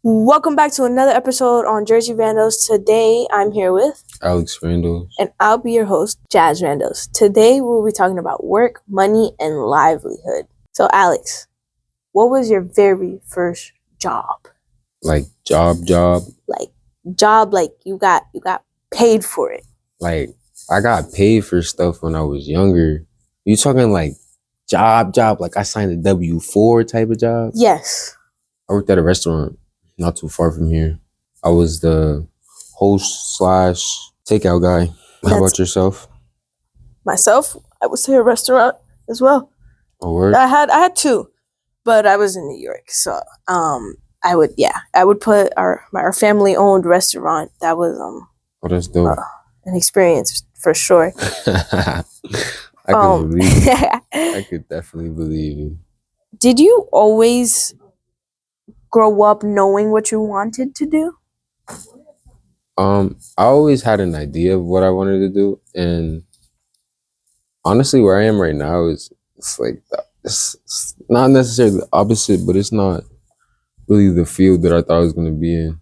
Welcome back to another episode on Jersey Randos. Today I'm here with Alex Randall. and I'll be your host, Jazz Randos. Today we'll be talking about work, money, and livelihood. So Alex, what was your very first job? Like job? Like job like you got paid for it. Like I got paid for stuff when I was younger. You talking like job? Like I signed a W-4 type of job? Yes. I worked at a restaurant not too far from here. I was the host / takeout guy. How about yourself? Myself, I would say a restaurant as well. A word? I had two, but I was in New York, so I would put our family owned restaurant. That was Oh, that's dope. an experience for sure. I could believe it. I could definitely believe you. Did you always grow up knowing what you wanted to do? I always had an idea of what I wanted to do, and honestly, where I am right now it's like it's not necessarily the opposite, but it's not really the field that I thought I was going to be in.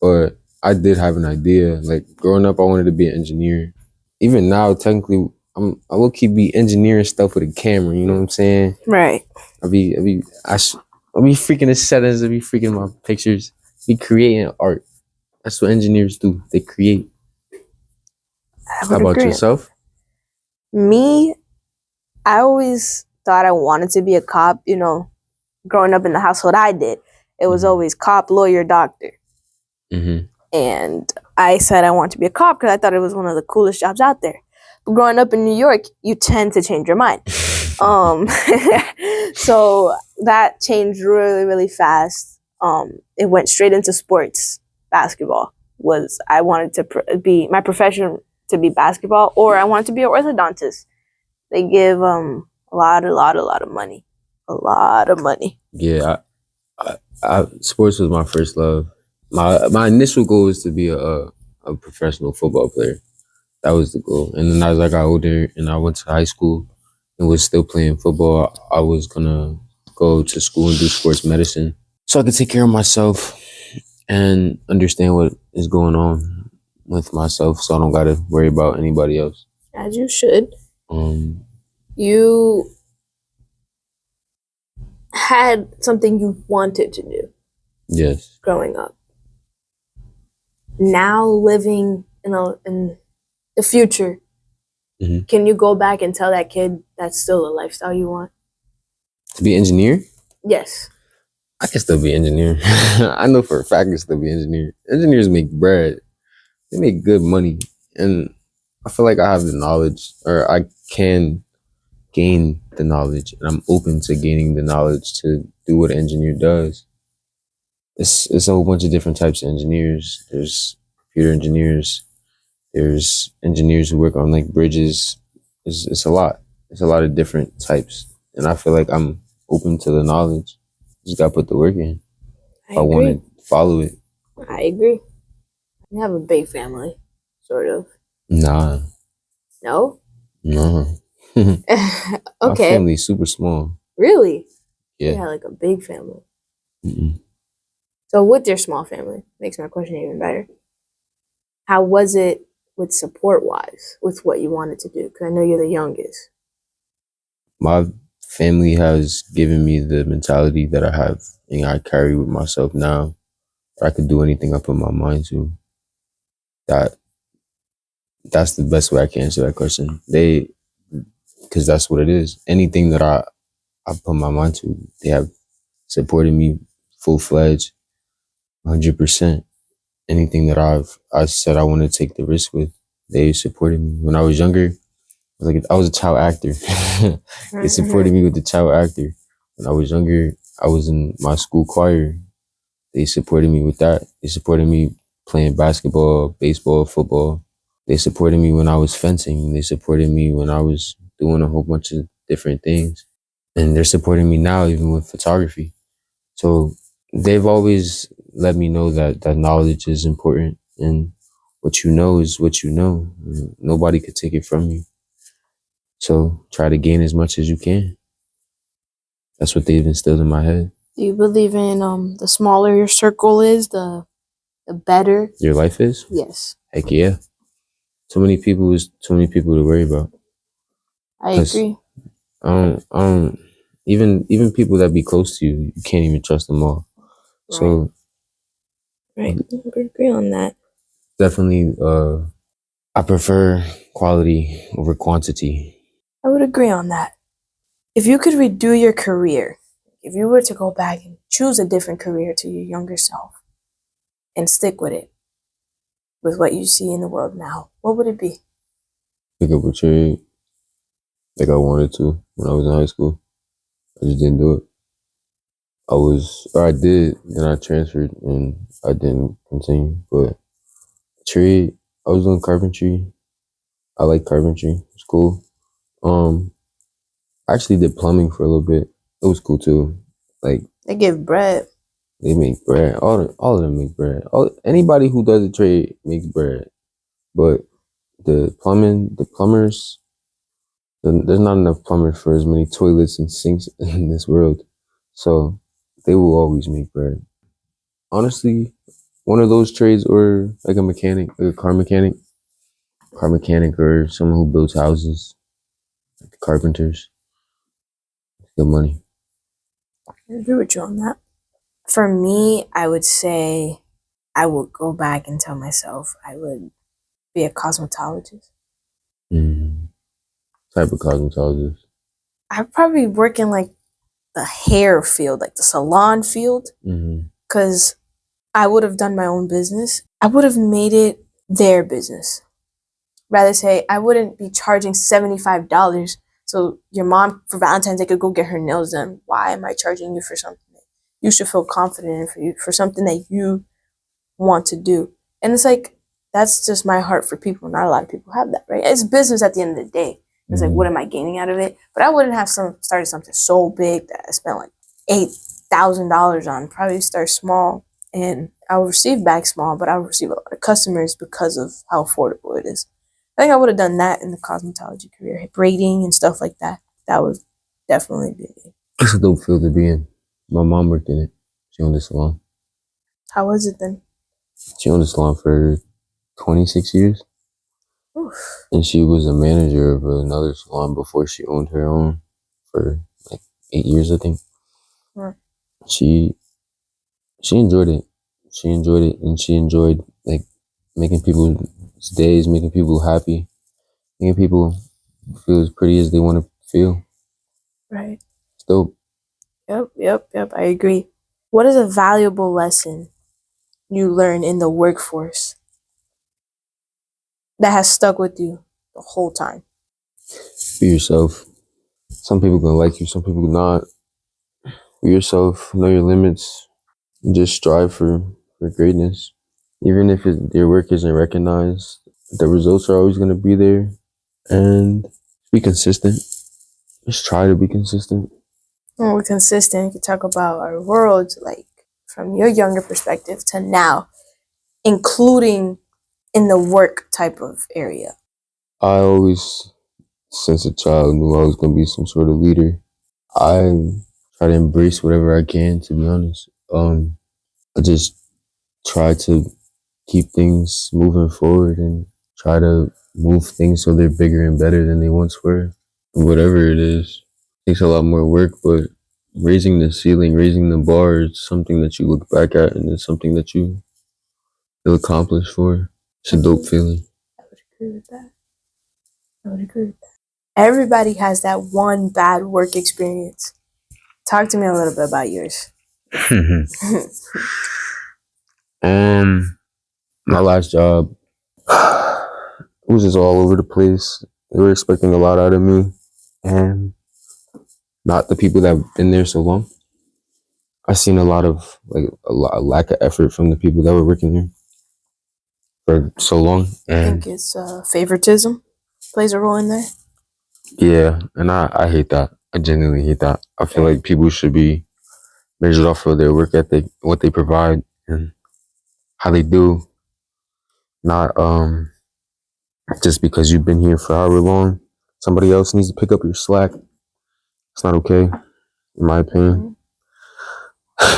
But I did have an idea. Like growing up, I wanted to be an engineer. Even now, technically, I will keep be engineering stuff with a camera. You know what I'm saying? Right. I'll be freaking the settings. I'll be freaking my pictures. Be creating art. That's what engineers do. They create. How about yourself? Me, I always thought I wanted to be a cop. You know, growing up in the household I did, it was always cop, lawyer, doctor. Mm-hmm. And I said I wanted to be a cop because I thought it was one of the coolest jobs out there. But growing up in New York, you tend to change your mind. So that changed really, really fast. It went straight into sports. Basketball was, I wanted to be, my profession to be basketball, or I wanted to be an orthodontist. They give a lot of money. A lot of money. Yeah, I sports was my first love. My initial goal was to be a professional football player. That was the goal. And then as I got older and I went to high school and was still playing football, I was gonna go to school and do sports medicine so I could take care of myself and understand what is going on with myself, so I don't gotta worry about anybody else. As you should. You had something you wanted to do. Yes. Growing up. Now living in the future, Can you go back and tell that kid that's still a lifestyle you want? To be an engineer? Yes. I can still be an engineer. I know for a fact I can still be an engineer. Engineers make bread. They make good money. And I feel like I have the knowledge, or I can gain the knowledge, and I'm open to gaining the knowledge to do what an engineer does. It's a whole bunch of different types of engineers. There's computer engineers. There's engineers who work on like bridges. It's a lot. It's a lot of different types. And I feel like I'm open to the knowledge. Just gotta put the work in. I want to follow it. I agree. You have a big family, sort of. Nah. No? No. Okay. My family's super small. Really? Yeah. You had like a big family. Mm-mm. So with your small family, makes my question even better. How was it with support-wise, with what you wanted to do? Because I know you're the youngest. My family has given me the mentality that I have and I carry with myself now. I could do anything I put my mind to. That's the best way I can answer that question. Because that's what it is. Anything that I put my mind to, they have supported me full-fledged, 100%. Anything that I said I wanted to take the risk with, they supported me. When I was younger, I was a child actor. They supported me with the child actor. When I was younger, I was in my school choir. They supported me with that. They supported me playing basketball, baseball, football. They supported me when I was fencing. They supported me when I was doing a whole bunch of different things. And they're supporting me now, even with photography. So they've always let me know that knowledge is important, and what you know is what you know. Nobody could take it from you. So try to gain as much as you can. That's what they've instilled in my head. Do you believe in the smaller your circle is, the better? Your life is? Yes, Heck yeah. Too many people is too many people to worry about. I 'Cause agree. I don't even people that be close to you, you can't even trust them all. So Right, I would agree on that. definitely I prefer quality over quantity. I would agree on that. If you could redo your career, if you were to go back and choose a different career to your younger self and stick with it, with what you see in the world now, what would it be? Pick up a trade like I wanted to when I was in high school. I just didn't do it. I did, then I transferred and I didn't continue. But trade, I was doing carpentry. I like carpentry. It's cool. Um, I actually did plumbing for a little bit. It was cool too. Like They give bread. they make bread. All of them make bread. Anybody who does a trade makes bread. But the plumbers, there's not enough plumbers for as many toilets and sinks in this world. So they will always make bread. Honestly, one of those trades or like a mechanic, like a car mechanic or someone who builds houses, like the carpenters, good money. I agree with you on that. For me, I would say I would go back and tell myself I would be a cosmetologist. Mm. Type of cosmetologist. I'd probably work in like the hair field, like the salon field, Mm-hmm. because I would have done my own business. I would have made it their business. Rather say, I wouldn't be charging $75 so your mom for Valentine's Day could go get her nails done. Why am I charging you for something that you should feel confident in for something that you want to do? And it's like, that's just my heart for people. Not a lot of people have that, right? It's business at the end of the day. It's like, what am I gaining out of it? But I wouldn't have started something so big that I spent like $8,000 on. Probably start small, and I'll receive back small, but I'll receive a lot of customers because of how affordable it is. I think I would have done that in the cosmetology career, braiding and stuff like that. That would definitely be it. It's a dope field to be in. My mom worked in it. She owned a salon. How was it then? She owned a salon for 26 years. Oof. And she was a manager of another salon before she owned her own for like 8 years, I think. Hmm. She enjoyed it. She enjoyed it, and she enjoyed like making people's days, making people happy, making people feel as pretty as they want to feel. Right. It's dope. Yep. I agree. What is a valuable lesson you learn in the workforce that has stuck with you the whole time? Be yourself. Some people gonna like you, some people not. Be yourself. Know your limits. And just strive for greatness. Even if your work isn't recognized, the results are always gonna be there. And be consistent. Just try to be consistent. When we're consistent, we can talk about our world, like from your younger perspective to now, including in the work type of area. I always, since a child, knew I was gonna be some sort of leader. I try to embrace whatever I can, to be honest. I just try to keep things moving forward and try to move things so they're bigger and better than they once were. Whatever it is, takes a lot more work, but raising the ceiling, raising the bar is something that you look back at and it's something that you feel accomplished for. It's a dope feeling. I would agree with that. Everybody has that one bad work experience. Talk to me a little bit about yours. My last job, it was just all over the place. They were expecting a lot out of me, and not the people that have been there so long. I seen a lot of a lack of effort from the people that were working here for so long, I think and it's favoritism plays a role in there. yeah, and I hate that. I genuinely hate that. I feel like people should be measured off of their work ethic, what they provide, and how they do, not just because you've been here for however long. Somebody else needs to pick up your slack. It's not okay, in my opinion.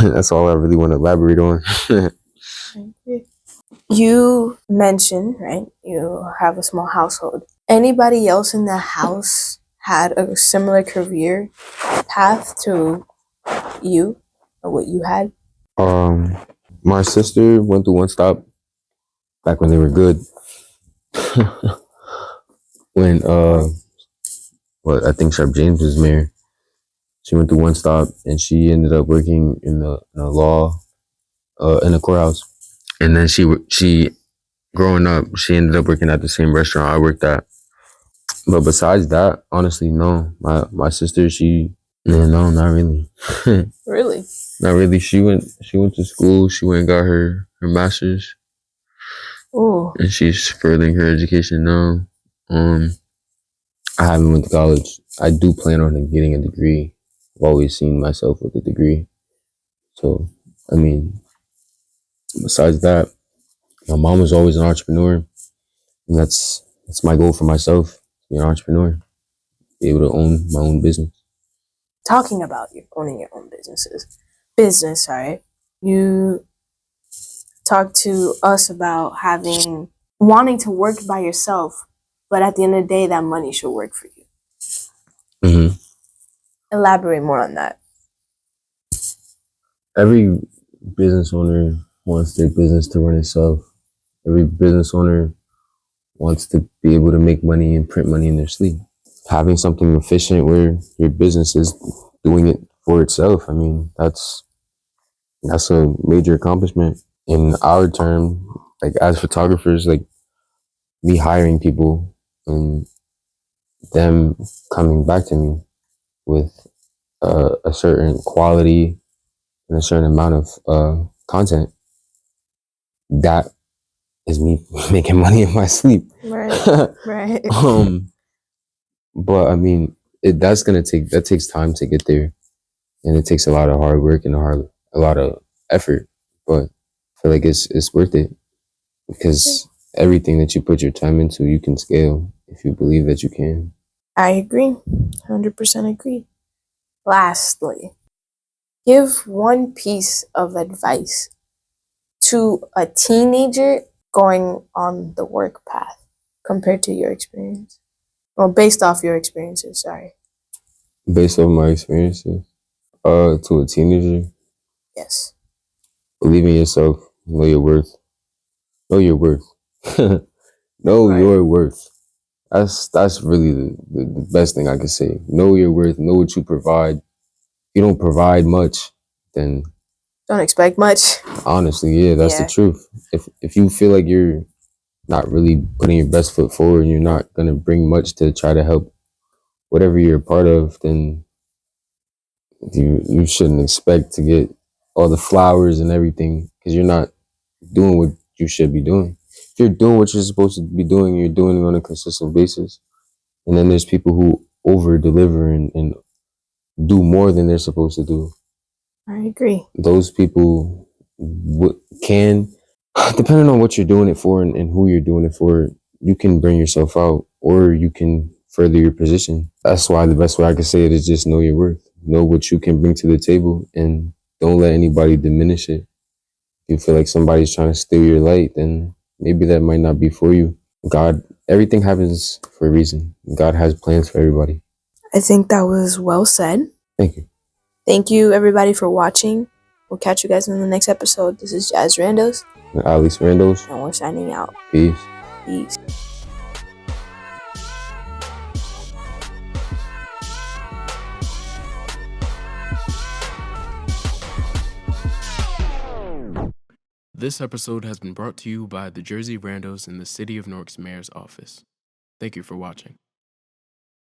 That's all I really want to elaborate on. You mentioned, right, you have a small household. Anybody else in the house had a similar career path to you or what you had? My sister went through One Stop back when they were good. When I think Sharp James was mayor. She went through One Stop and she ended up working in the law, in the courthouse. And then she growing up, she ended up working at the same restaurant I worked at. But besides that, honestly, no. My sister, yeah, no, not really. Really? Not really. She went to school. She went and got her master's, Ooh. and she's furthering her education now. I haven't went to college. I do plan on getting a degree. I've always seen myself with a degree. So, I mean, besides that, my mom was always an entrepreneur, and that's my goal for myself: to be an entrepreneur, be able to own my own business. Talking about you owning your own business, sorry. You talked to us about wanting to work by yourself, but at the end of the day, that money should work for you. Mm-hmm. Elaborate more on that. Every business owner wants their business to run itself. Every business owner wants to be able to make money and print money in their sleep. Having something efficient where your business is doing it for itself, I mean, that's a major accomplishment. In our term, like as photographers, like me hiring people and them coming back to me with a certain quality and a certain amount of content, that is me making money in my sleep. Right. Right. But I mean, that takes time to get there, and it takes a lot of hard work and a lot of effort. But I feel like it's worth it because everything that you put your time into, you can scale if you believe that you can. I agree. 100% agree. Lastly, give one piece of advice to a teenager going on the work path compared to your experience. Well, based off your experiences, sorry. Based on my experiences, to a teenager, Yes. believe in yourself, know your worth. Know your worth. Know Right. your worth. That's really the best thing I could say. Know your worth. Know what you provide. If you don't provide much, then Don't expect much. honestly, yeah, that's the Yeah. truth. If you feel like you're not really putting your best foot forward and you're not gonna bring much to try to help whatever you're a part of, then you shouldn't expect to get all the flowers and everything because you're not doing what you should be doing. If you're doing what you're supposed to be doing, you're doing it on a consistent basis. And then there's people who over deliver and do more than they're supposed to do. I agree. Those people can, depending on what you're doing it for and who you're doing it for, you can bring yourself out or you can further your position. That's why the best way I can say it is just know your worth. Know what you can bring to the table and don't let anybody diminish it. If you feel like somebody's trying to steal your light, then maybe that might not be for you. Everything happens for a reason. God has plans for everybody. I think that was well said. Thank you. Thank you, everybody, for watching. We'll catch you guys in the next episode. This is Jazz Randos. Alex Randos. And we're signing out. Peace. Peace. This episode has been brought to you by the Jersey Randos in the City of Newark's Mayor's Office. Thank you for watching.